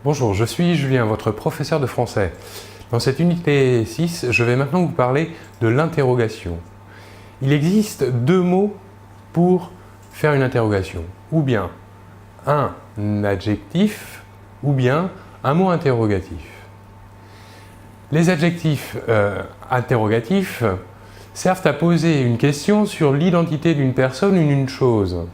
Bonjour, je suis Julien, votre professeur de français. Dans cette unité 6, je vais maintenant vous parler de l'interrogation. Il existe deux mots pour faire une interrogation, ou bien un adjectif, ou bien un mot interrogatif. Les adjectifs interrogatifs servent à poser une question sur l'identité d'une personne ou d'une chose.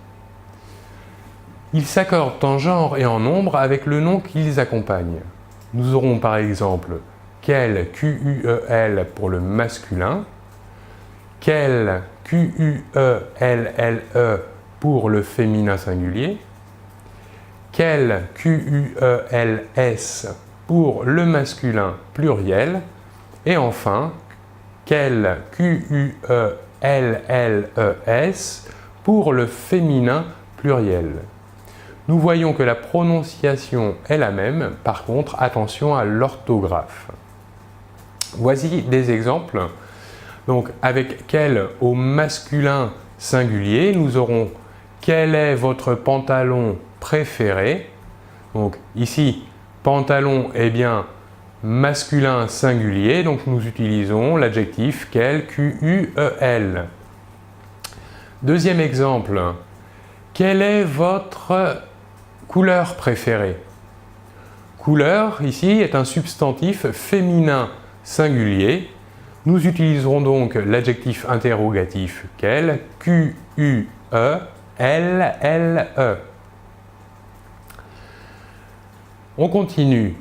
Ils s'accordent en genre et en nombre avec le nom qu'ils accompagnent. Nous aurons par exemple quel, Q-U-E-L pour le masculin, quel, Q-U-E-L-L-E pour le féminin singulier, quel, Q-U-E-L-S pour le masculin pluriel, et enfin quel, Q-U-E-L-L-E-S pour le féminin pluriel. Nous voyons que la prononciation est la même, par contre, attention à l'orthographe. Voici des exemples. Donc, avec quel au masculin singulier, nous aurons quel est votre pantalon préféré. Donc, ici, pantalon est bien masculin singulier, donc nous utilisons l'adjectif quel, Q-U-E-L. Deuxième exemple, quelle est votre couleur préférée? Couleur, ici, est un substantif féminin singulier. Nous utiliserons donc l'adjectif interrogatif quel, Q-U-E-L-L-E. On continue.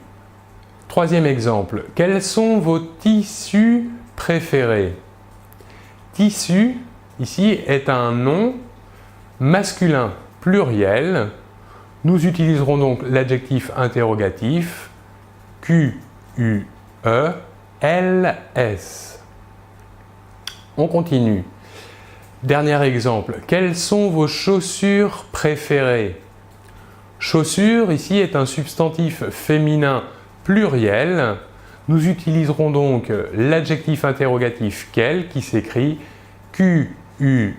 Troisième exemple. Quels sont vos tissus préférés? Tissu, ici, est un nom masculin pluriel. Nous utiliserons donc l'adjectif interrogatif Q-U-E-L-S. On continue. Dernier exemple. Quelles sont vos chaussures préférées? Chaussures, ici, est un substantif féminin pluriel. Nous utiliserons donc l'adjectif interrogatif quel qui s'écrit Q-U-E-L-L-E-S.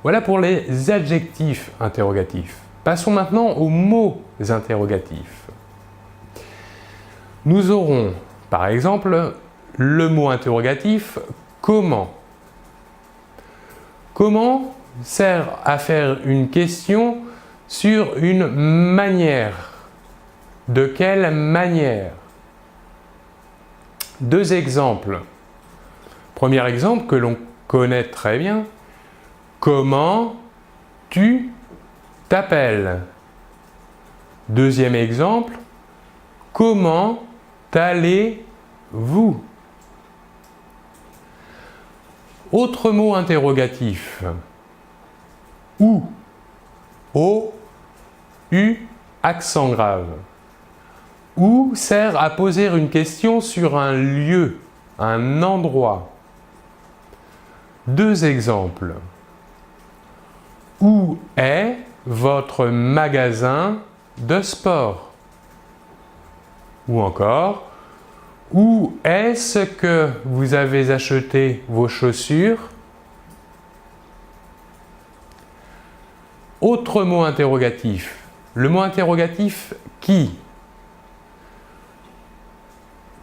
Voilà pour les adjectifs interrogatifs. Passons maintenant aux mots interrogatifs. Nous aurons par exemple le mot interrogatif comment. Comment sert à faire une question sur une manière. De quelle manière? Deux exemples. Premier exemple que l'on connaît très bien. Comment tu t'appelles? Deuxième exemple. Comment allez-vous? Autre mot interrogatif. Où? O-U, accent grave. Où sert à poser une question sur un lieu, un endroit. Deux exemples. Où est votre magasin de sport? Ou encore, où est-ce que vous avez acheté vos chaussures? Autre mot interrogatif. Le mot interrogatif qui?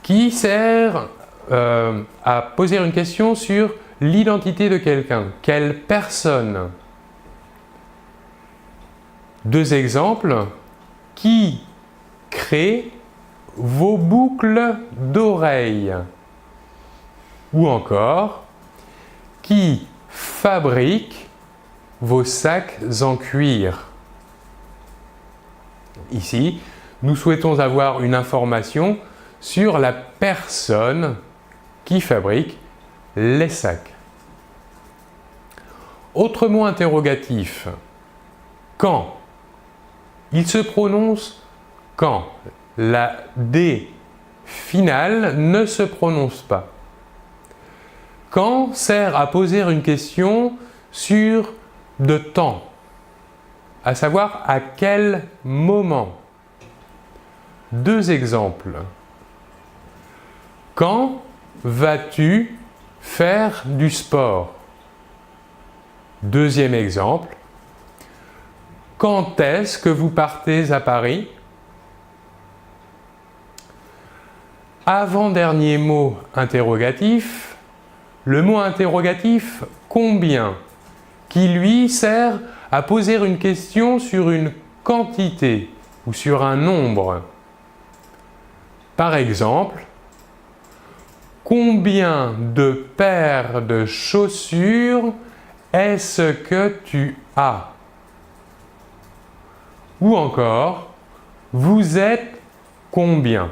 Qui sert à poser une question sur l'identité de quelqu'un. Quelle personne? Deux exemples. Qui crée vos boucles d'oreilles? Ou encore, qui fabrique vos sacs en cuir? Ici, nous souhaitons avoir une information sur la personne qui fabrique les sacs. Autre mot interrogatif. Quand? Il se prononce quand. La D finale ne se prononce pas. Quand sert à poser une question sur de temps, à savoir à quel moment. Deux exemples. Quand vas-tu faire du sport? Deuxième exemple. quand est-ce que vous partez à Paris? Avant-dernier mot interrogatif, le mot interrogatif combien, qui lui sert à poser une question sur une quantité ou sur un nombre. Par exemple, combien de paires de chaussures est-ce que tu as? Ou encore, vous êtes combien?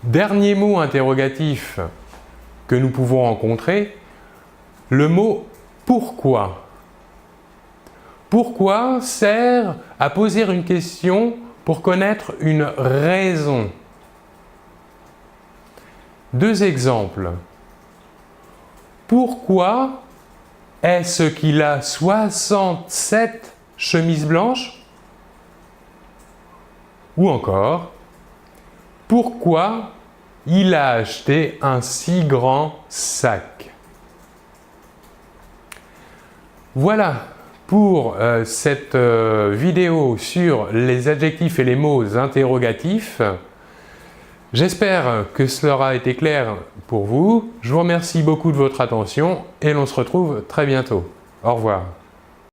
Dernier mot interrogatif que nous pouvons rencontrer, le mot pourquoi. Pourquoi sert à poser une question pour connaître une raison. Deux exemples. Pourquoi est-ce qu'il a 67 chemises blanches? Ou encore, pourquoi il a acheté un si grand sac? Voilà pour cette vidéo sur les adjectifs et les mots interrogatifs. J'espère que cela aura été clair pour vous. Je vous remercie beaucoup de votre attention et l'on se retrouve très bientôt. Au revoir.